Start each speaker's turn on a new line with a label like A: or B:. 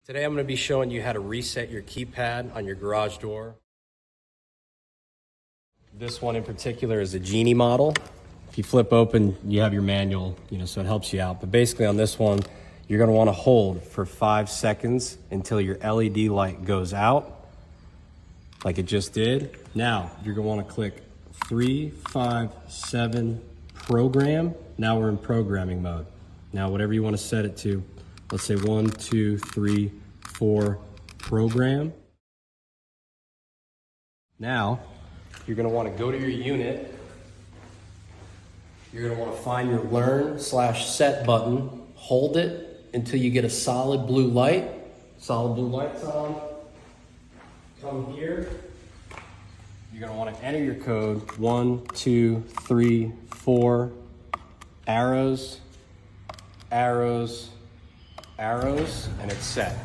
A: Today I'm going to be showing you how to reset your keypad on your garage door. This one in particular is a Genie model. If you flip open, you have your manual, so it helps you out. But basically on this one, you're going to want to hold for 5 seconds until your LED light goes out, like it just did. Now, you're going to want to click 3, 5, 7, program. Now we're in programming mode. Now, whatever you want to set it to, let's say 1, 2, 3, 4, program. Now, you're going to want to go to your unit. You're going to want to find your learn/set button, hold it until you get a solid blue light. Solid blue light's on. Come here. You're going to want to enter your code 1, 2, 3, 4, arrows, arrows, arrows, and it's set.